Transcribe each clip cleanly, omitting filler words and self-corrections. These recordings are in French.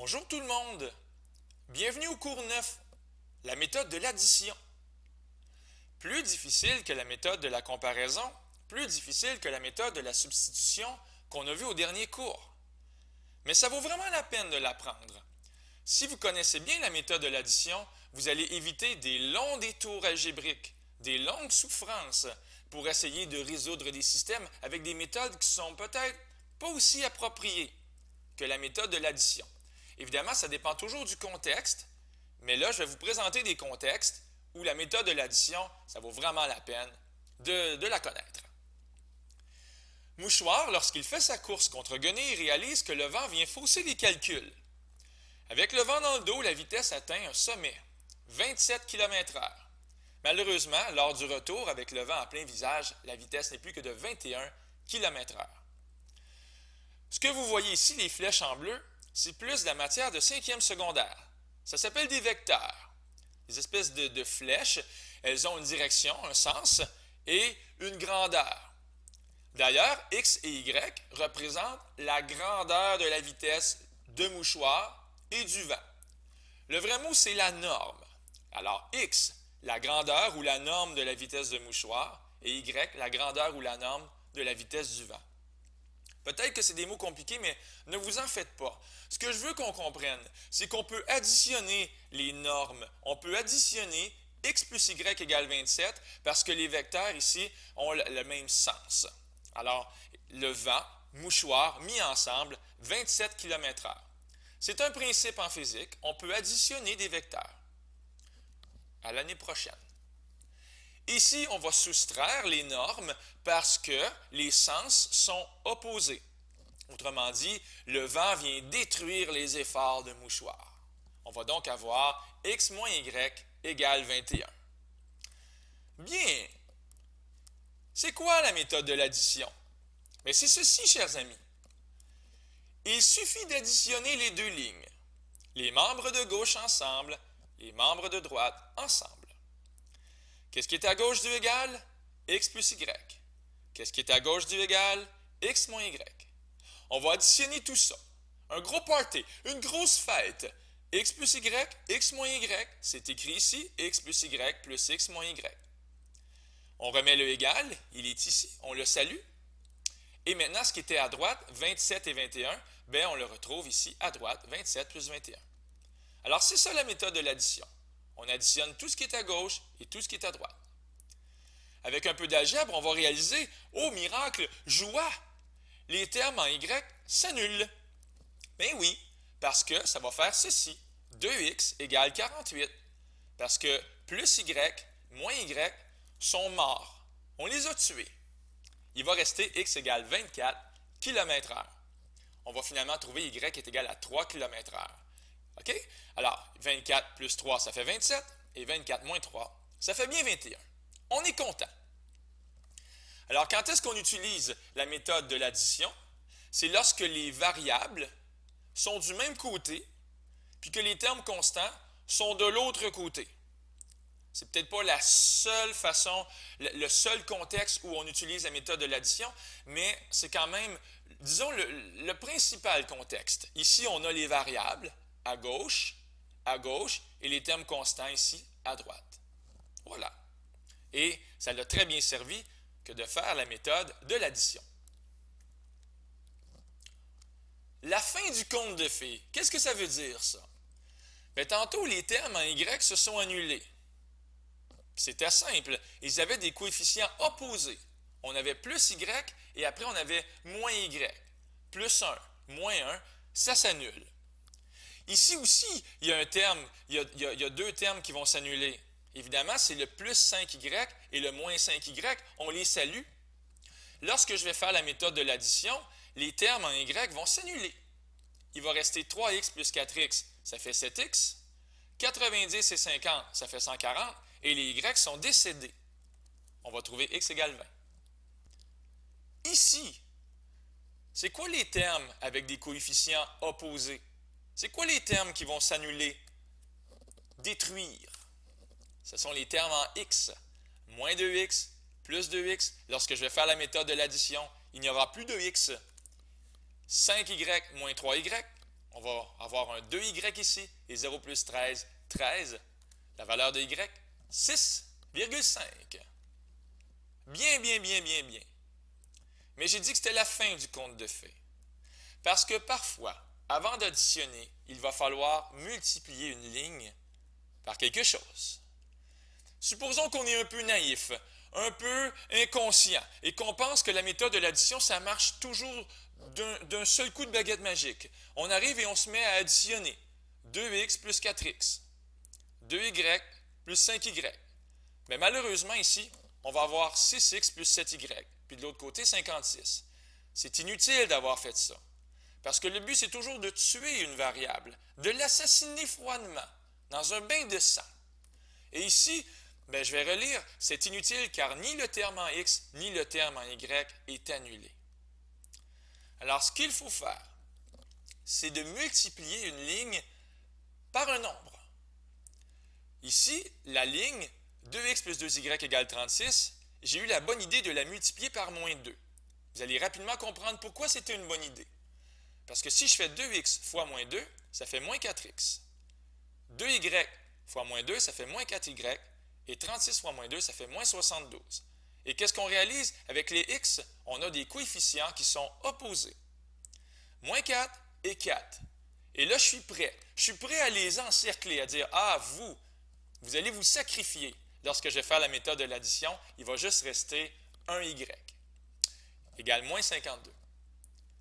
Bonjour tout le monde! Bienvenue au cours 9, la méthode de l'addition. Plus difficile que la méthode de la comparaison, plus difficile que la méthode de la substitution qu'on a vue au dernier cours. Mais ça vaut vraiment la peine de l'apprendre. Si vous connaissez bien la méthode de l'addition, vous allez éviter des longs détours algébriques, des longues souffrances pour essayer de résoudre des systèmes avec des méthodes qui sont peut-être pas aussi appropriées que la méthode de l'addition. Évidemment, ça dépend toujours du contexte, mais là, je vais vous présenter des contextes où la méthode de l'addition, ça vaut vraiment la peine de la connaître. Mouchoir, lorsqu'il fait sa course contre Guenille, réalise que le vent vient fausser les calculs. Avec le vent dans le dos, la vitesse atteint un sommet, 27 km/h. Malheureusement, lors du retour avec le vent en plein visage, la vitesse n'est plus que de 21 km/h. Ce que vous voyez ici, les flèches en bleu, c'est plus de la matière de 5e secondaire. Ça s'appelle des vecteurs. Des espèces de flèches, elles ont une direction, un sens et une grandeur. D'ailleurs, X et Y représentent la grandeur de la vitesse de mouchoir et du vent. Le vrai mot, c'est la norme. Alors, X, la grandeur ou la norme de la vitesse de mouchoir, et Y, la grandeur ou la norme de la vitesse du vent. Peut-être que c'est des mots compliqués, mais ne vous en faites pas. Ce que je veux qu'on comprenne, c'est qu'on peut additionner les normes. On peut additionner x plus y égale 27 parce que les vecteurs ici ont le même sens. Alors, le vent, mouchoir, mis ensemble, 27 km/h. C'est un principe en physique. On peut additionner des vecteurs. À l'année prochaine. Ici, on va soustraire les normes parce que les sens sont opposés. Autrement dit, le vent vient détruire les efforts de mouchoir. On va donc avoir x moins y égale 21. Bien. C'est quoi la méthode de l'addition? Mais c'est ceci, chers amis. Il suffit d'additionner les deux lignes. Les membres de gauche ensemble, les membres de droite ensemble. Qu'est-ce qui est à gauche du égal? X plus Y. Qu'est-ce qui est à gauche du égal? X moins Y. On va additionner tout ça. Un gros party, une grosse fête. X plus Y, X moins Y, c'est écrit ici, X plus Y plus X moins Y. On remet le égal, il est ici, on le salue. Et maintenant, ce qui était à droite, 27 et 21, ben on le retrouve ici à droite, 27 plus 21. Alors, c'est ça la méthode de l'addition. On additionne tout ce qui est à gauche et tout ce qui est à droite. Avec un peu d'algèbre, on va réaliser, oh miracle, joie! Les termes en Y s'annulent. Ben oui, parce que ça va faire ceci. 2x égale 48. Parce que plus Y, moins Y sont morts. On les a tués. Il va rester x égale 24 km/h. On va finalement trouver Y est égal à 3 km/h. OK? Alors, 24 plus 3, ça fait 27, et 24 moins 3, ça fait bien 21. On est content. Alors, quand est-ce qu'on utilise la méthode de l'addition? C'est lorsque les variables sont du même côté, puis que les termes constants sont de l'autre côté. C'est peut-être pas la seule façon, le seul contexte où on utilise la méthode de l'addition, mais c'est quand même, disons, le principal contexte. Ici, on a les variables à gauche, et les termes constants ici, à droite. Voilà. Et ça l'a très bien servi que de faire la méthode de l'addition. La fin du conte de fées, qu'est-ce que ça veut dire, ça? Bien, tantôt, les termes en Y se sont annulés. C'était simple, ils avaient des coefficients opposés. On avait plus Y et après on avait moins Y. Plus 1, moins 1, ça s'annule. Ici aussi, il y a un terme, il y a deux termes qui vont s'annuler. Évidemment, c'est le plus 5y et le moins 5y, on les salue. Lorsque je vais faire la méthode de l'addition, les termes en y vont s'annuler. Il va rester 3x plus 4x, ça fait 7x. 90 et 50, ça fait 140, et les y sont décédés. On va trouver x égale 20. Ici, c'est quoi les termes avec des coefficients opposés? C'est quoi les termes qui vont s'annuler? Détruire. Ce sont les termes en x. Moins 2x, plus 2x. Lorsque je vais faire la méthode de l'addition, il n'y aura plus de x. 5y moins 3y, on va avoir un 2y ici, et 0 plus 13, 13. La valeur de y, 6,5. Bien, bien, bien, bien, bien. Mais j'ai dit que c'était la fin du conte de fées. Parce que parfois, avant d'additionner, il va falloir multiplier une ligne par quelque chose. Supposons qu'on est un peu naïf, un peu inconscient, et qu'on pense que la méthode de l'addition, ça marche toujours d'un seul coup de baguette magique. On arrive et on se met à additionner 2x plus 4x, 2y plus 5y. Mais malheureusement ici, on va avoir 6x plus 7y, puis de l'autre côté 56. C'est inutile d'avoir fait ça. Parce que le but, c'est toujours de tuer une variable, de l'assassiner froidement, dans un bain de sang. Et ici, je vais relire, c'est inutile car ni le terme en x, ni le terme en y est annulé. Alors, ce qu'il faut faire, c'est de multiplier une ligne par un nombre. Ici, la ligne 2x plus 2y égale 36, j'ai eu la bonne idée de la multiplier par moins 2. Vous allez rapidement comprendre pourquoi c'était une bonne idée. Parce que si je fais 2x fois moins 2, ça fait moins 4x. 2y fois moins 2, ça fait moins 4y. Et 36 fois moins 2, ça fait moins 72. Et qu'est-ce qu'on réalise? Avec les x, on a des coefficients qui sont opposés. Moins 4 et 4. Et là, je suis prêt. Je suis prêt à les encercler, à dire, ah, vous allez vous sacrifier. Lorsque je vais faire la méthode de l'addition, il va juste rester 1y égale moins 52.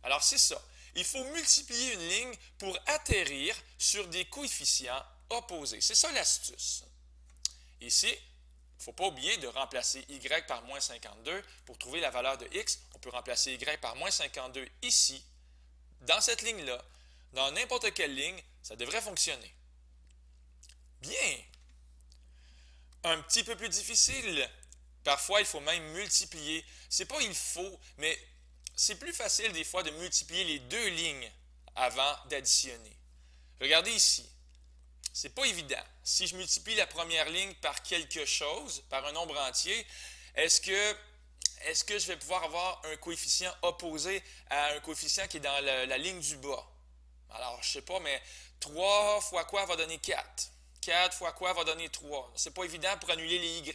Alors, c'est ça. Il faut multiplier une ligne pour atterrir sur des coefficients opposés. C'est ça l'astuce. Ici, il ne faut pas oublier de remplacer y par moins 52. Pour trouver la valeur de x, on peut remplacer y par moins 52 ici, dans cette ligne-là. Dans n'importe quelle ligne, ça devrait fonctionner. Bien. Un petit peu plus difficile. Parfois, il faut même multiplier. C'est pas il faut, mais c'est plus facile des fois de multiplier les deux lignes avant d'additionner. Regardez ici. C'est pas évident. Si je multiplie la première ligne par quelque chose, par un nombre entier, est-ce que je vais pouvoir avoir un coefficient opposé à un coefficient qui est dans la ligne du bas? Alors, je sais pas, mais 3 fois quoi va donner 4? 4 fois quoi va donner 3? C'est pas évident pour annuler les y.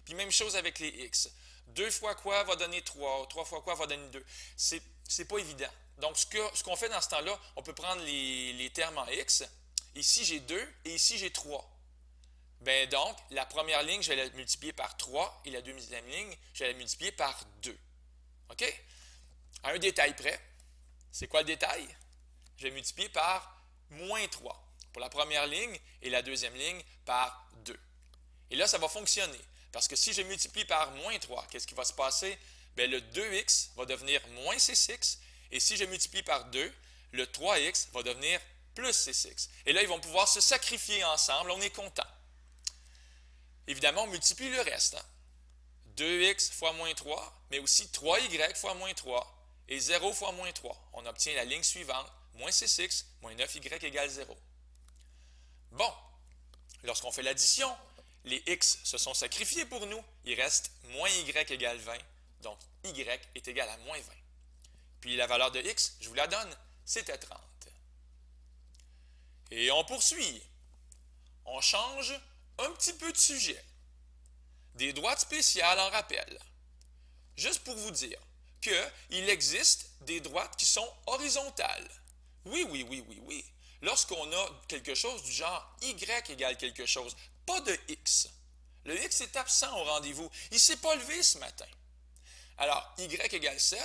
Puis même chose avec les x. 2 fois quoi va donner 3? 3 fois quoi va donner 2? C'est pas évident. Donc, ce qu'on fait dans ce temps-là, on peut prendre les termes en x. Ici, j'ai 2 et ici, j'ai 3. Donc, la première ligne, je vais la multiplier par 3 et la deuxième ligne, je vais la multiplier par 2. OK? À un détail près. C'est quoi le détail? Je vais multiplier par moins 3 pour la première ligne et la deuxième ligne par 2. Et là, ça va fonctionner. Parce que si je multiplie par moins 3, qu'est-ce qui va se passer? Le 2x va devenir moins 6x. Et si je multiplie par 2, le 3x va devenir plus 6x. Et là, ils vont pouvoir se sacrifier ensemble. On est content. Évidemment, on multiplie le reste. 2x fois moins 3, mais aussi 3y fois moins 3 et 0 fois moins 3. On obtient la ligne suivante, moins 6x, moins 9y égale 0. Bon, lorsqu'on fait l'addition, les x se sont sacrifiés pour nous. Il reste moins y égale 20, donc y est égal à moins 20. Puis la valeur de x, je vous la donne, c'était 30. Et on poursuit. On change un petit peu de sujet. Des droites spéciales en rappel. Juste pour vous dire qu'il existe des droites qui sont horizontales. Oui, oui, oui, oui, oui. Lorsqu'on a quelque chose du genre y égale quelque chose, pas de x. Le x est absent au rendez-vous. Il ne s'est pas levé ce matin. Alors, y égale 7,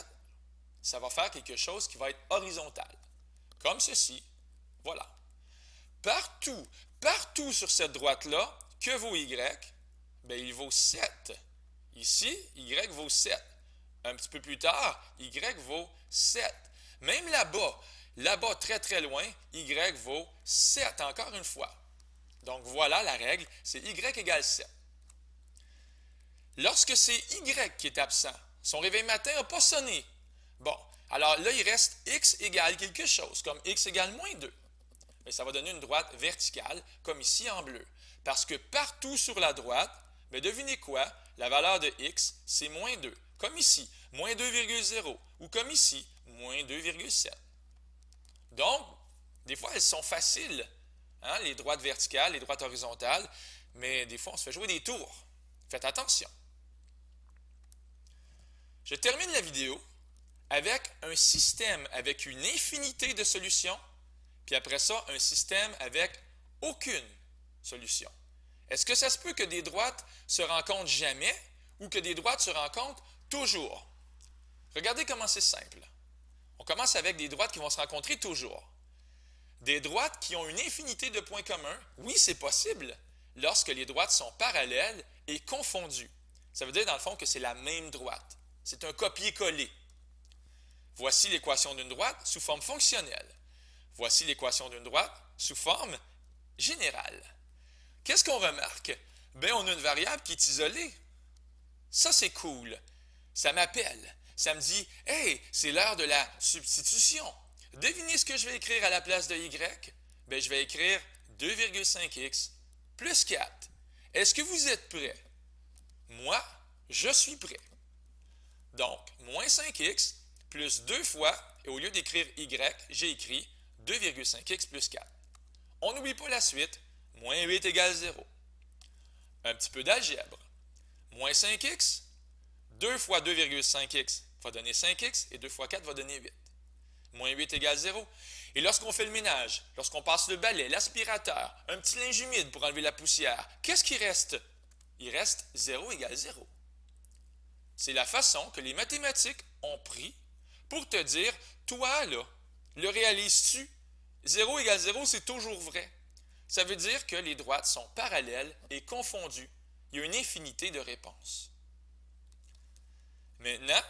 ça va faire quelque chose qui va être horizontal. Comme ceci. Voilà. Partout sur cette droite-là, que vaut y? Il vaut 7. Ici, y vaut 7. Un petit peu plus tard, y vaut 7. Même là-bas très très loin, y vaut 7 encore une fois. Donc voilà la règle, c'est y égale 7. Lorsque c'est y qui est absent, son réveil matin n'a pas sonné. Bon, alors là, il reste x égale quelque chose, comme x égale moins 2. Mais ça va donner une droite verticale, comme ici en bleu. Parce que partout sur la droite, devinez quoi? La valeur de x, c'est moins 2. Comme ici, moins 2,0. Ou comme ici, moins 2,7. Donc, Des fois, elles sont faciles, hein, les droites verticales, les droites horizontales, mais des fois, on se fait jouer des tours. Faites attention. Je termine la vidéo avec un système avec une infinité de solutions, puis après ça, un système avec aucune solution. Est-ce que ça se peut que des droites se rencontrent jamais ou que des droites se rencontrent toujours? Regardez comment c'est simple. On commence avec des droites qui vont se rencontrer toujours. Des droites qui ont une infinité de points communs, oui, c'est possible lorsque les droites sont parallèles et confondues. Ça veut dire dans le fond que c'est la même droite. C'est un copier-coller. Voici l'équation d'une droite sous forme fonctionnelle. Voici l'équation d'une droite sous forme générale. Qu'est-ce qu'on remarque? Bien, on a une variable qui est isolée. Ça, c'est cool. Ça m'appelle. Ça me dit, « Hey, c'est l'heure de la substitution. Devinez ce que je vais écrire à la place de y? Bien, je vais écrire 2,5x plus 4. Est-ce que vous êtes prêts? Moi, je suis prêt. Donc, moins 5x plus 2 fois, et au lieu d'écrire y, j'ai écrit 2,5x plus 4. On n'oublie pas la suite, moins 8 égale 0. Un petit peu d'algèbre. Moins 5x, 2 fois 2,5x va donner 5x, et 2 fois 4 va donner 8. Moins 8 égale 0. Et lorsqu'on fait le ménage, lorsqu'on passe le balai, l'aspirateur, un petit linge humide pour enlever la poussière, qu'est-ce qui reste? Il reste 0 égale 0. C'est la façon que les mathématiques ont pris pour te dire, toi, là, le réalises-tu? 0 égale 0, c'est toujours vrai. Ça veut dire que les droites sont parallèles et confondues. Il y a une infinité de réponses. Maintenant,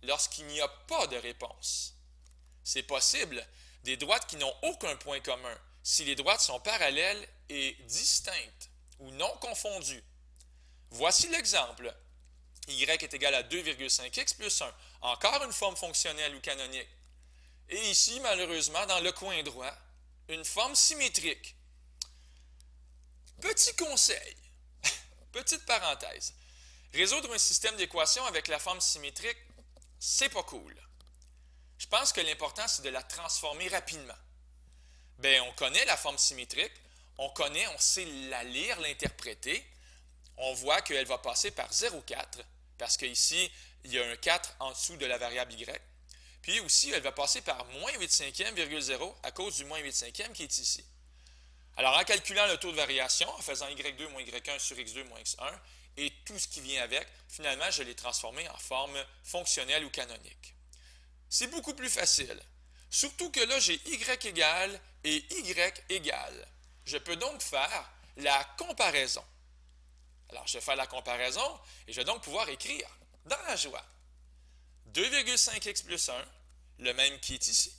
lorsqu'il n'y a pas de réponse, c'est possible des droites qui n'ont aucun point commun si les droites sont parallèles et distinctes ou non confondues. Voici l'exemple. Y est égal à 2,5x plus 1. Encore une forme fonctionnelle ou canonique. Et ici, malheureusement, dans le coin droit, une forme symétrique. Petit conseil, petite parenthèse. Résoudre un système d'équations avec la forme symétrique, c'est pas cool. Je pense que l'important, c'est de la transformer rapidement. Bien, on connaît la forme symétrique, on sait la lire, l'interpréter. On voit qu'elle va passer par 0,4, parce qu'ici, il y a un 4 en dessous de la variable y. Puis aussi, elle va passer par moins 8 cinquièmes, virgule 0, à cause du moins 8 cinquièmes qui est ici. Alors, en calculant le taux de variation, en faisant y2 moins y1 sur x2 moins x1, et tout ce qui vient avec, finalement, je l'ai transformé en forme fonctionnelle ou canonique. C'est beaucoup plus facile. Surtout que là, j'ai y égale et y égale. Je peux donc faire la comparaison. Alors, je vais faire la comparaison et je vais donc pouvoir écrire dans la joie 2,5x plus 1, le même qui est ici,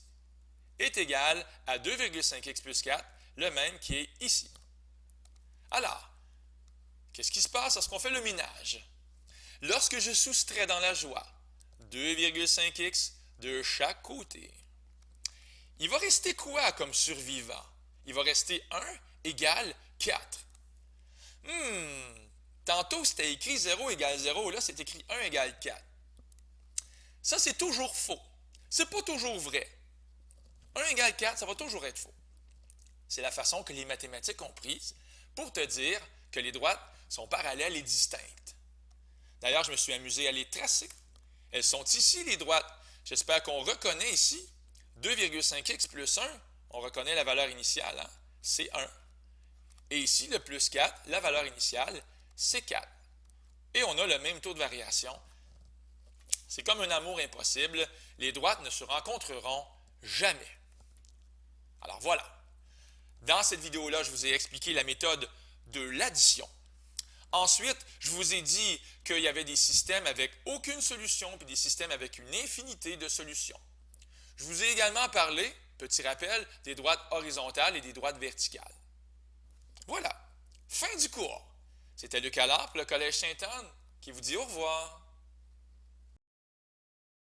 est égal à 2,5x plus 4, le même qui est ici. Alors, qu'est-ce qui se passe lorsqu'on fait le ménage? Lorsque je soustrais dans la joie 2,5x de chaque côté, il va rester quoi comme survivant? Il va rester 1 égale 4. Tantôt, c'était écrit 0 égale 0, là, c'est écrit 1 égale 4. Ça, c'est toujours faux. C'est pas toujours vrai. 1 égale 4, ça va toujours être faux. C'est la façon que les mathématiques ont prise pour te dire que les droites sont parallèles et distinctes. D'ailleurs, je me suis amusé à les tracer. Elles sont ici, les droites. J'espère qu'on reconnaît ici 2,5x plus 1. On reconnaît la valeur initiale, hein? C'est 1. Et ici, le plus 4, la valeur initiale, c'est 4. Et on a le même taux de variation. C'est comme un amour impossible. Les droites ne se rencontreront jamais. Alors voilà. Dans cette vidéo-là, je vous ai expliqué la méthode de l'addition. Ensuite, je vous ai dit qu'il y avait des systèmes avec aucune solution puis des systèmes avec une infinité de solutions. Je vous ai également parlé, petit rappel, des droites horizontales et des droites verticales. Voilà, fin du cours. C'était Luc Allard pour le Collège Sainte-Anne qui vous dit au revoir.